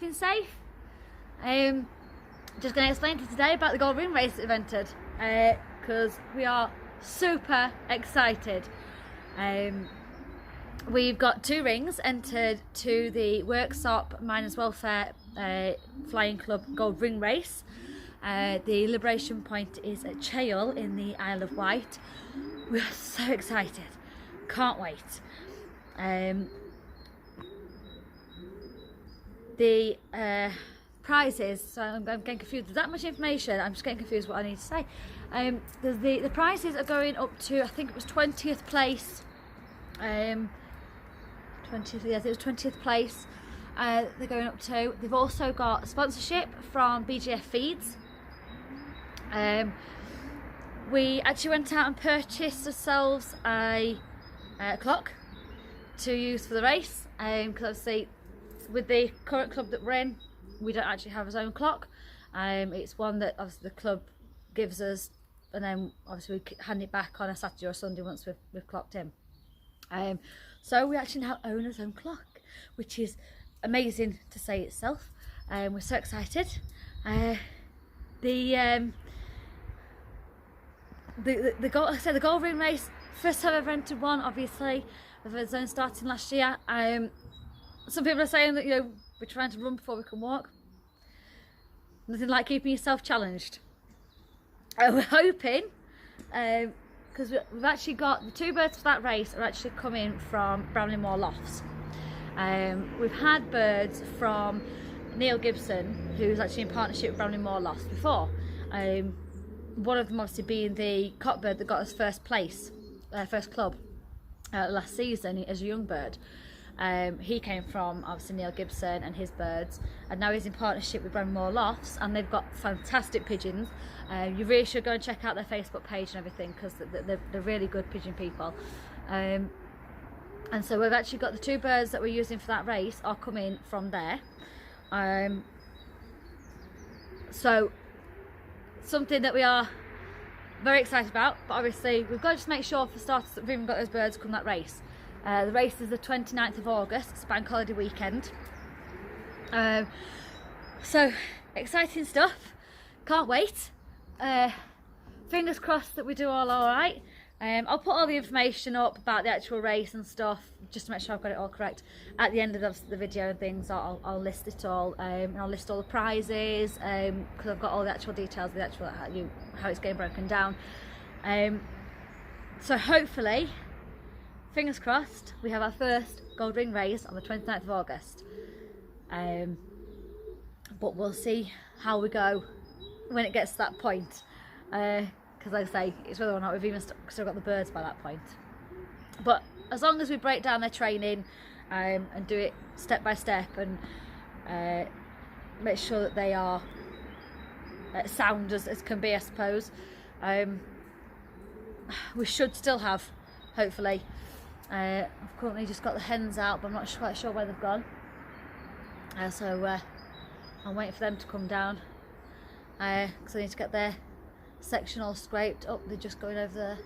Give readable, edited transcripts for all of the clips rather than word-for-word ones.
keeping safe. Just going to explain to you today about the Gold Ring Race that we've entered, because we are super excited. We've got 2 rings entered to the Worksop Miners Welfare Flying Club Gold Ring Race. The liberation point is at Chael in the Isle of Wight. We are so excited, can't wait. The prizes, so I'm getting confused, there's that much information, I'm just getting confused what I need to say. The prizes are going up to, I think it was 20th place, 20th, yes, it was 20th place. They're going up to. They've also got sponsorship from BGF Feeds. We actually went out and purchased ourselves a clock to use for the race, because obviously with the current club that we're in, we don't actually have our own clock. It's one that obviously the club gives us, and then obviously we hand it back on a Saturday or Sunday once we've clocked in. So we actually now own our own clock, which is amazing to say itself. We're so excited. The Gold Ring Race, first time I've entered one, obviously. The zone starting last year. Some people are saying that, you know, we're trying to run before we can walk. Nothing like keeping yourself challenged. We're hoping, because we've actually got the 2 birds for that race are actually coming from Bramley Moor Lofts. We've had birds from Neil Gibson, who's actually in partnership with Bramley Moor Lofts before. One of them obviously being the cockbird that got us first place, first club last season as a young bird. He came from obviously Neil Gibson and his birds, and now he's in partnership with Bramley Moor Lofts, and they've got fantastic pigeons. You really should go and check out their Facebook page and everything, because they're really good pigeon people. And so we've actually got the 2 birds that we're using for that race are coming from there. So something that we are very excited about, but obviously we've got to just make sure for starters that we've even got those birds come that race. The race is the 29th of August, it's bank holiday weekend. So exciting stuff, can't wait. Fingers crossed that we do all right. I'll put all the information up about the actual race and stuff, just to make sure I've got it all correct. At the end of the video and things, I'll list it all, and I'll list all the prizes, because I've got all the actual details of the actual how it's getting broken down. So hopefully, fingers crossed, we have our first Gold Ring race on the 29th of August. But we'll see how we go when it gets to that point. Because like I say, it's whether or not we've even still got the birds by that point. But as long as we break down their training and do it step by step, and make sure that they are sound as can be, I suppose, we should still have, hopefully. I've currently just got the hens out, but I'm not quite sure where they've gone. So I'm waiting for them to come down, because I need to get their section all scraped up. They're just going over there.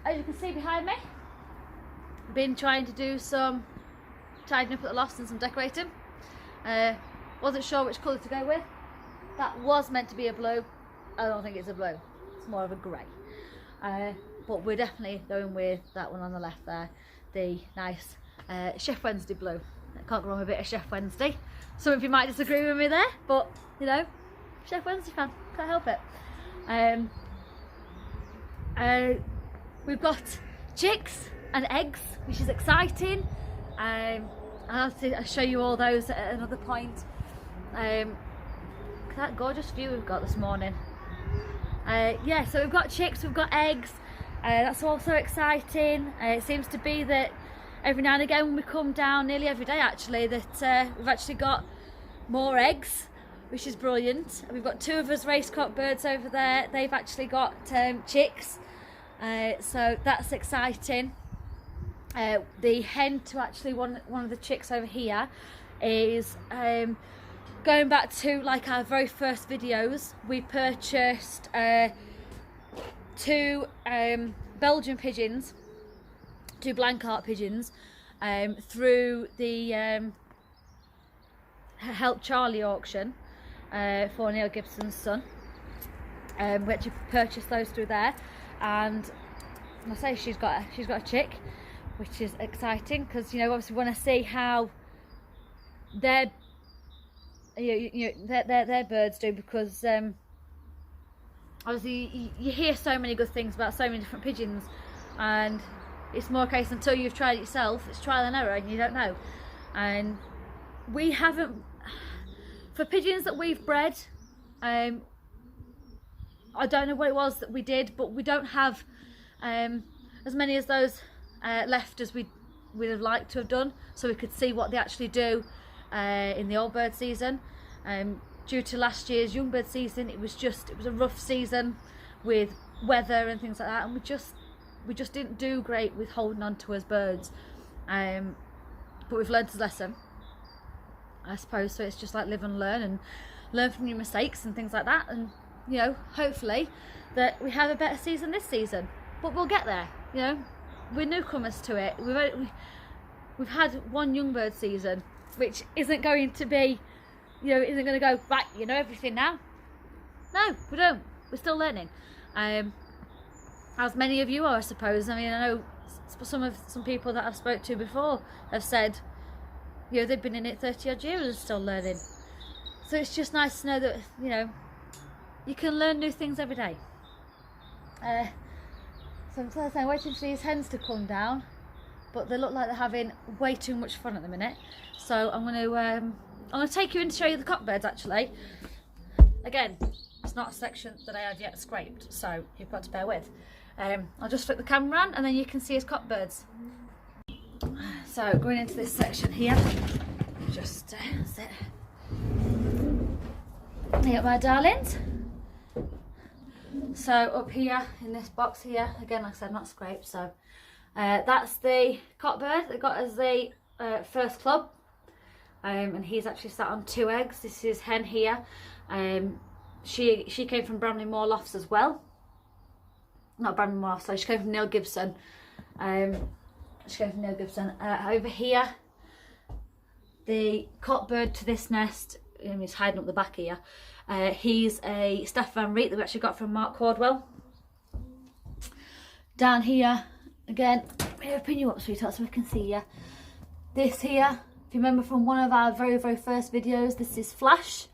As you can see behind me, I've been trying to do some tidying up at the lofts and some decorating. Wasn't sure which colour to go with. That was meant to be a blue. I don't think it's a blue, it's more of a grey. But we're definitely going with that one on the left there, the nice Chef Wednesday blue. I can't go wrong with a bit of Chef Wednesday. Some of you might disagree with me there, but you know, Chef Wednesday fan, can't help it. We've got chicks and eggs, which is exciting. I'll show you all those at another point. That gorgeous view we've got this morning. Yeah, so we've got chicks, we've got eggs. That's also exciting. It seems to be that every now and again when we come down, nearly every day actually, that we've actually got more eggs, which is brilliant. We've got 2 of us race cock birds over there. They've actually got chicks, so that's exciting. The hen to actually one of the chicks over here is going back to like our very first videos. We purchased 2 Belgian pigeons, 2 Blancart pigeons, through the Help Charlie auction for Neil Gibson's son. We actually purchased those through there, and I say she's got a chick, which is exciting because, you know, obviously we want to see how their their birds do, because obviously you hear so many good things about so many different pigeons, and it's more a case until you've tried it yourself, it's trial and error and you don't know. And we haven't, for pigeons that we've bred, I don't know what it was that we did, but we don't have as many as those left as we'd have liked to have done, so we could see what they actually do in the old bird season. Due to last year's young bird season, it was a rough season with weather and things like that, and we just didn't do great with holding on to as birds. But we've learned a lesson, I suppose. So it's just like live and learn from your mistakes and things like that, and, you know, hopefully that we have a better season this season. But we'll get there. You know, we're newcomers to it. We've had one young bird season, which isn't going to be, you know, isn't going to go, right, you know everything now. No, we don't. We're still learning. As many of you are, I suppose. I mean, I know some people that I've spoke to before have said, you know, they've been in it 30 odd years and still learning. So it's just nice to know that, you know, you can learn new things every day. So I'm waiting for these hens to come down, but they look like they're having way too much fun at the minute. So I'm going to take you in to show you the cockbirds. Actually, again, it's not a section that I have yet scraped, so you've got to bear with. I'll just flip the camera on and then you can see his cockbirds. So going into this section here, just sit. Here, my darlings. So up here in this box here, again, like I said, not scraped. So that's the cockbird that got us the first club, and he's actually sat on 2 eggs. This is hen here. She came from Bramley Moor Lofts as well. Not Bramley Moor Lofts, so she came from Neil Gibson. Over here, the cockbird to this nest, he's hiding up the back here. He's a Steph Van Riet that we actually got from Mark Cordwell. Down here, again, open you up, sweetheart, so we can see you. This here, if you remember from one of our very, very first videos, this is Flash.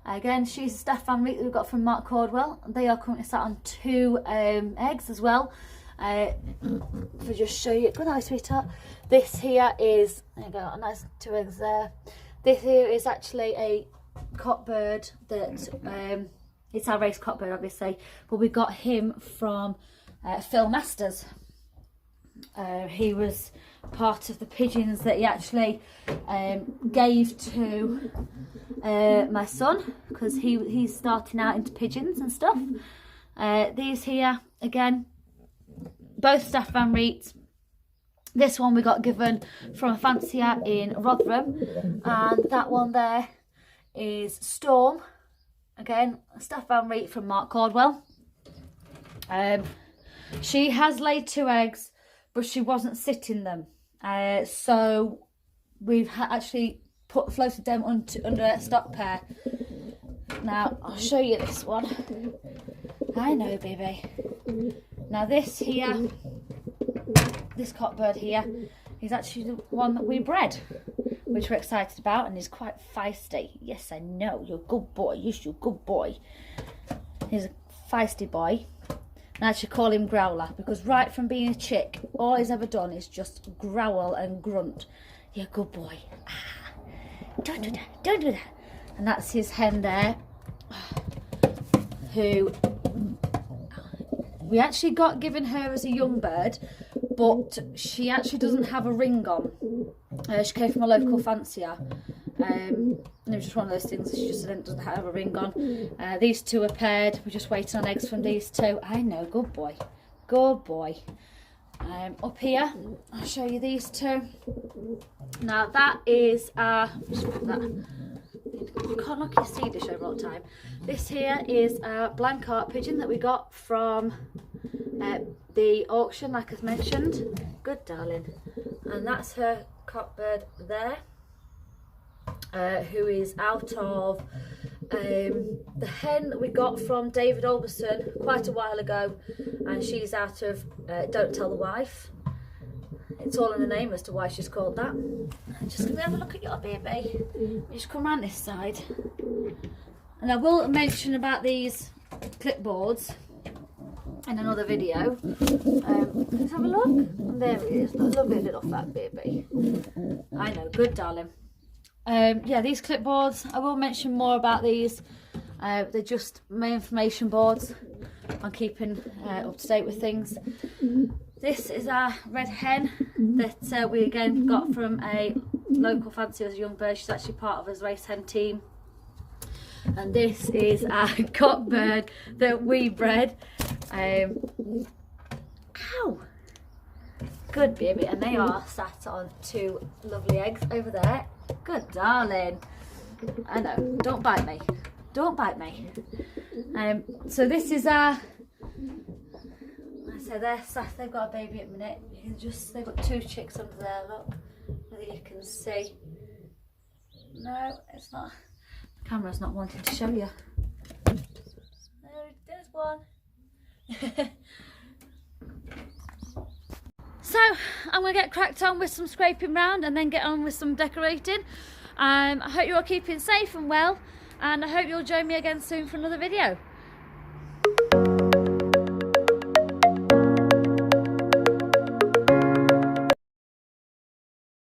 Again, she's a Steph Van Riet that we got from Mark Cordwell. They are currently sat on 2 eggs as well. If I just show you, good night, sweetheart. This here is, there you go, a nice 2 eggs there. This here is actually a cockbird that it's our race cockbird, obviously, but we got him from Phil Masters. He was part of the pigeons that he actually gave to my son, because he's starting out into pigeons and stuff. These here, again, both Steph Van Riet. This one we got given from a fancier in Rotherham, and that one there is Storm, again, Steph Van Riet from Mark Cordwell. She has laid 2 eggs, but she wasn't sitting them, so we've actually floated them under a stock pair. Now I'll show you this one. I know, baby. Now this here, this cockbird here, is actually the one that we bred, which we're excited about, and he's quite feisty. Yes, I know, you're a good boy. Yes, you're a good boy. He's a feisty boy. And I actually call him Growler, because right from being a chick, all he's ever done is just growl and grunt. You're a good boy. Ah, don't do that, don't do that. And that's his hen there, who we actually got given her as a young bird, but she actually doesn't have a ring on. She came from a local fancier. And it was just one of those things that she just doesn't have a ring on. These 2 are paired. We're just waiting on eggs from these 2. I know, good boy. Good boy. Up here, I'll show you these 2. Now that is just put that. You can't knock your seed dish over all the time. This here is a blank art pigeon that we got from the auction, like I've mentioned. Good darling. And that's her cockbird there. who is out of the hen that we got from David Olberson quite a while ago, and she's out of Don't Tell the Wife. It's all in the name as to why she's called that. Just gonna have a look at your baby. You just come around this side, and I will mention about these clipboards in another video. Let's have a look. And there he is, that lovely little fat baby. I know, good darling. Yeah, these clipboards, I will mention more about these. They're just my information boards on keeping up to date with things. This is our red hen that we again got from a local fancy as a young bird. She's actually part of his race hen team. And this is our cock bird that we bred. Ow! Good baby, and they are sat on 2 lovely eggs over there. Good darling. I know, don't bite me. Don't bite me. So this is our, so they're sat, they've got a baby at the minute. You can just, they've got 2 chicks under there, look. Whether you can see. No, it's not. The camera's not wanting to show you. There's one. So I'm going to get cracked on with some scraping round and then get on with some decorating. I hope you're all keeping safe and well, and I hope you'll join me again soon for another video.